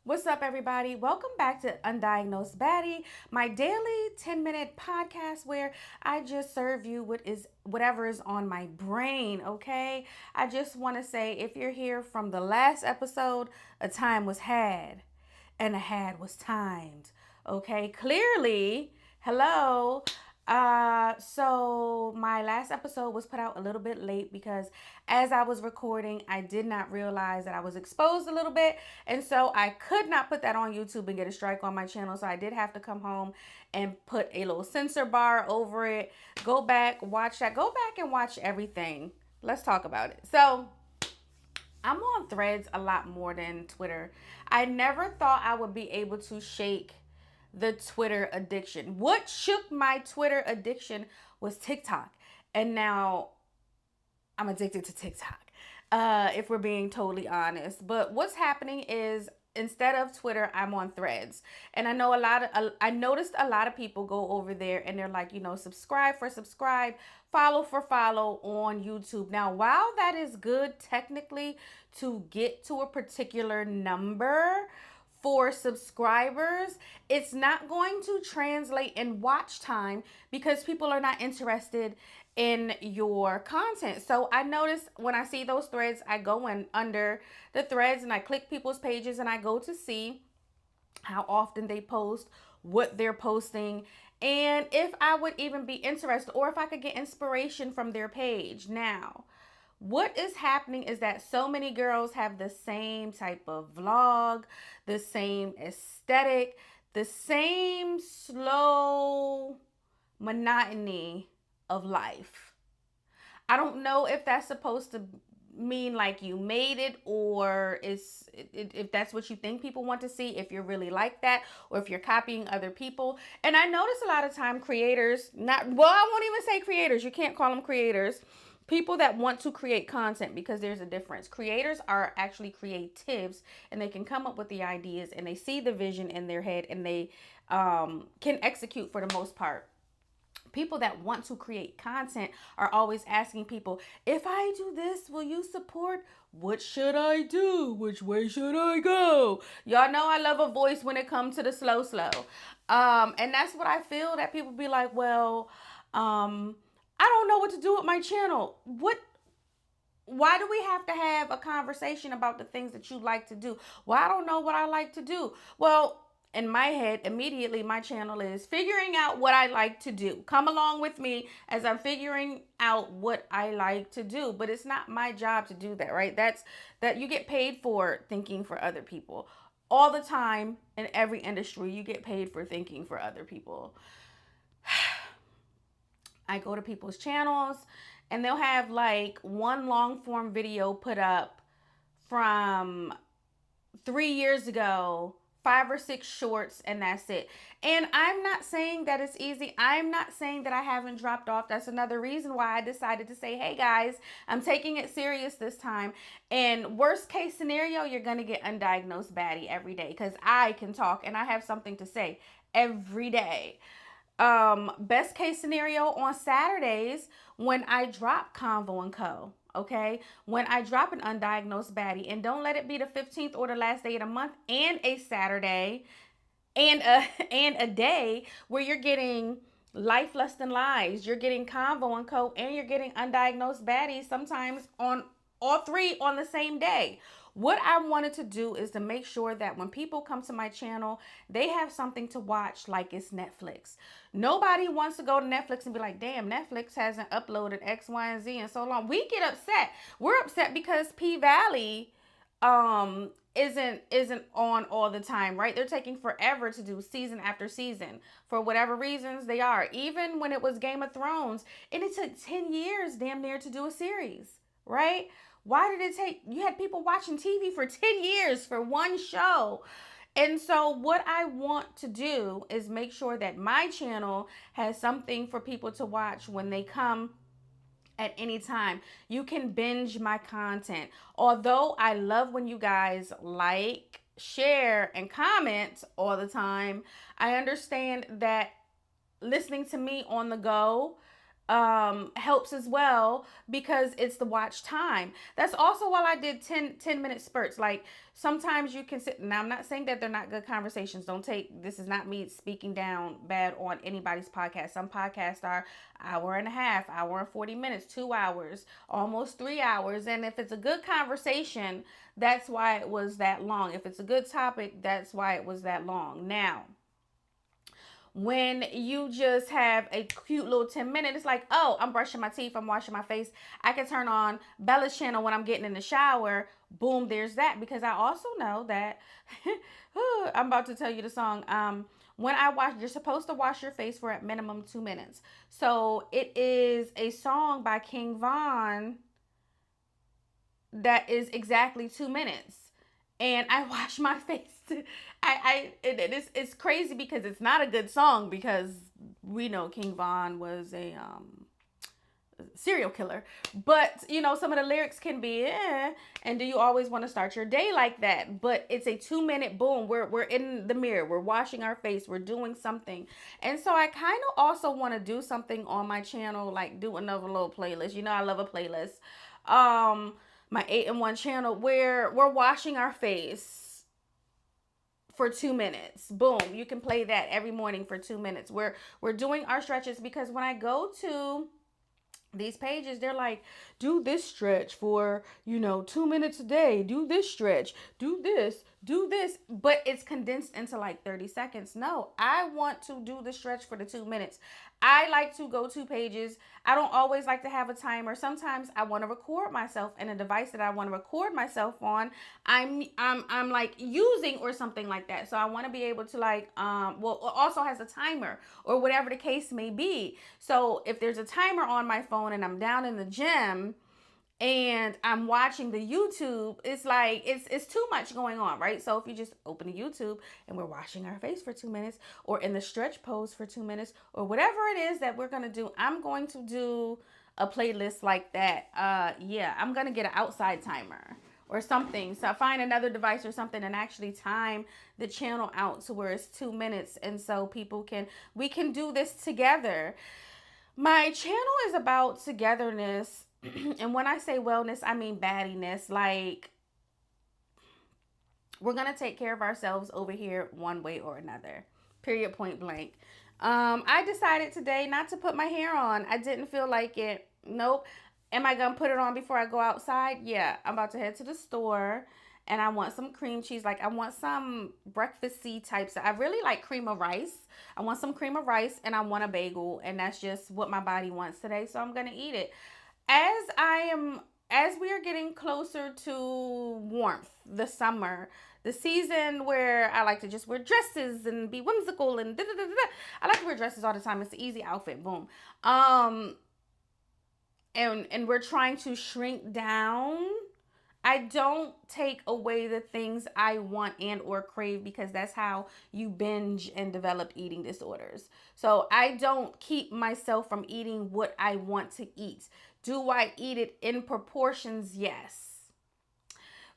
What's up, everybody? Welcome back to Undiagnosed Baddie, my daily 10-minute podcast where I just serve you whatever is on my brain, okay? I just want to say if you're here from the last episode, a time was had and a had was timed, okay? Clearly, hello. So my last episode was put out a little bit late because as I was recording, I did not realize that I was exposed a little bit. And so I could not put that on YouTube and get a strike on my channel. So I did have to come home and put a little censor bar over it. Go back, watch that. Go back and watch everything. Let's talk about it. So I'm on Threads a lot more than Twitter. I never thought I would be able to shake the Twitter addiction. What shook my Twitter addiction was TikTok. And now I'm addicted to TikTok, if we're being totally honest. But what's happening is instead of Twitter, I'm on Threads, and I noticed a lot of people go over there and they're like, subscribe for subscribe, follow for follow on YouTube. Now, while that is good technically to get to a particular number for subscribers, it's not going to translate in watch time because people are not interested in your content. So I notice when I see those threads, I go in under the threads and I click people's pages and I go to see how often they post, what they're posting, and if I would even be interested or if I could get inspiration from their page. Now, what is happening is that so many girls have the same type of vlog, the same aesthetic, the same slow monotony of life. I don't know if that's supposed to mean like you made it, or if that's what you think people want to see, if you're really like that, or if you're copying other people. And I notice a lot of time creators, I won't even say creators, you can't call them creators, people that want to create content, because there's a difference. Creators are actually creatives and they can come up with the ideas and they see the vision in their head and they can execute for the most part. People that want to create content are always asking people, if I do this, will you support? What should I do? Which way should I go? Y'all know I love a voice when it comes to the slow. And that's what I feel, that people be like, well, I don't know what to do with my channel. Why do we have to have a conversation about the things that you like to do? Well, I don't know what I like to do. Well, in my head, immediately my channel is figuring out what I like to do. Come along with me as I'm figuring out what I like to do. But it's not my job to do that, right? That you get paid for thinking for other people. All the time in every industry, you get paid for thinking for other people. I go to people's channels and they'll have like one long form video put up from 3 years ago, 5 or 6 shorts, and that's it. And I'm not saying that it's easy. I'm not saying that I haven't dropped off. That's another reason why I decided to say, hey guys, I'm taking it serious this time. And worst case scenario, you're going to get Undiagnosed Baddie every day because I can talk and I have something to say every day. Best case scenario on Saturdays when I drop Convo and Co. Okay, when I drop an Undiagnosed Baddie, and don't let it be the 15th or the last day of the month and a Saturday and a day where you're getting Life Less Than Lies, you're getting Convo and Co, and you're getting Undiagnosed Baddies sometimes on all three on the same day. What I wanted to do is to make sure that when people come to my channel, they have something to watch like it's Netflix. Nobody wants to go to Netflix and be like, damn, Netflix hasn't uploaded X, Y, and Z in so long. We get upset. We're upset because P-Valley isn't on all the time, right? They're taking forever to do season after season for whatever reasons they are. Even when it was Game of Thrones, and it took 10 years damn near to do a series, right? Why did it take, you had people watching TV for 10 years for one show. And so what I want to do is make sure that my channel has something for people to watch when they come at any time. You can binge my content. Although I love when you guys like, share, and comment all the time, I understand that listening to me on the go helps as well because it's the watch time. That's also why I did 10-minute spurts. Like sometimes you can sit, now I'm not saying that they're not good conversations. Don't take, this is not me speaking down bad on anybody's podcast. Some podcasts are hour and a half, hour and 40 minutes, 2 hours, almost 3 hours. And if it's a good conversation, that's why it was that long. If it's a good topic, that's why it was that long. Now, when you just have a cute little 10 minutes, it's like, oh, I'm brushing my teeth, I'm washing my face. I can turn on Bella's channel when I'm getting in the shower. Boom, there's that. Because I also know that, I'm about to tell you the song. When I wash, you're supposed to wash your face for at minimum 2 minutes. So it is a song by King Von that is exactly 2 minutes. And I wash my face. It's crazy because it's not a good song because we know King Von was a serial killer, but you know some of the lyrics can be and do you always want to start your day like that? But it's a 2 minute boom. We're in the mirror, we're washing our face, we're doing something. And so I kind of also want to do something on my channel, like do another little playlist. You know, I love a playlist. My 8-in-1 channel where we're washing our face for 2 minutes. Boom, you can play that every morning for 2 minutes. We're doing our stretches, because when I go to these pages, they're like, do this stretch for 2 minutes a day, do this stretch, do this, but it's condensed into like 30 seconds. No, I want to do the stretch for the 2 minutes. I like to go to pages. I don't always like to have a timer. Sometimes I want to record myself, and a device that I want to record myself on, I'm like using or something like that. So I want to be able to like also has a timer or whatever the case may be. So if there's a timer on my phone and I'm down in the gym and I'm watching the YouTube, it's like it's too much going on, right? So if you just open the YouTube and we're washing our face for 2 minutes, or in the stretch pose for 2 minutes, or whatever it is that we're gonna do, I'm going to do a playlist like that. Yeah, I'm gonna get an outside timer or something. So find another device or something and actually time the channel out to where it's 2 minutes, and so we can do this together. My channel is about togetherness. And when I say wellness, I mean baddiness. Like, we're going to take care of ourselves over here one way or another. Period, point blank. I decided today not to put my hair on. I didn't feel like it. Nope. Am I going to put it on before I go outside? Yeah. I'm about to head to the store, and I want some cream cheese. Like, I want some breakfasty types. I really like cream of rice. I want some cream of rice, and I want a bagel, and that's just what my body wants today, so I'm going to eat it. As we are getting closer to warmth, the summer, the season where I like to just wear dresses and be whimsical and I like to wear dresses all the time. It's an easy outfit. Boom. And we're trying to shrink down. I don't take away the things I want and or crave, because that's how you binge and develop eating disorders. So I don't keep myself from eating what I want to eat. Do I eat it in proportions? Yes.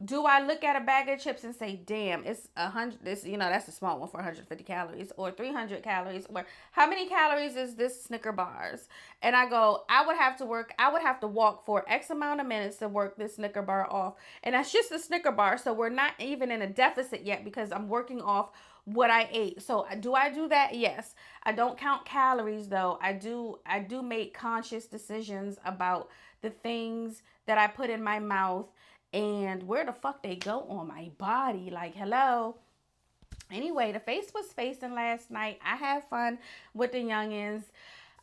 Do I look at a bag of chips and say, damn, it's 100, that's a small one for 150 calories or 300 calories, or how many calories is this Snicker bars? And I go, I would have to walk for X amount of minutes to work this Snicker bar off. And that's just a Snicker bar. So we're not even in a deficit yet, because I'm working off what I ate. So do I do that? Yes. I don't count calories though. I do make conscious decisions about the things that I put in my mouth and where the fuck they go on my body. Like, hello. Anyway, the face was facing last night. I had fun with the youngins.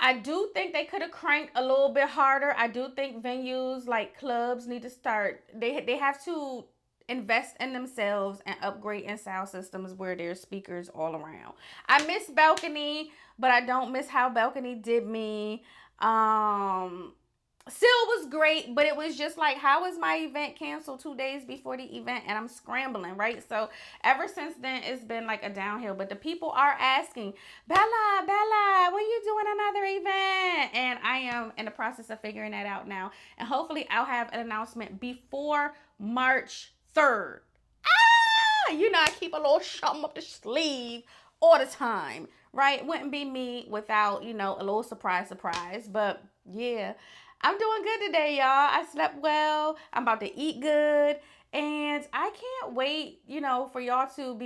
I do think they could have cranked a little bit harder. I do think venues like clubs need to start. They have to invest in themselves and upgrade in sound systems where there's speakers all around. I miss Balcony, but I don't miss how Balcony did me. Still was great, but it was just like, how is my event canceled 2 days before the event and I'm scrambling, right? So ever since then, it's been like a downhill. But the people are asking, Bella, when you doing another event? And I am in the process of figuring that out now. And hopefully I'll have an announcement before March 3rd. I keep a little something up the sleeve all the time, right? Wouldn't be me without, a little surprise. But Yeah. I'm doing good today, y'all. I slept well. I'm about to eat good. And I can't wait, for y'all to be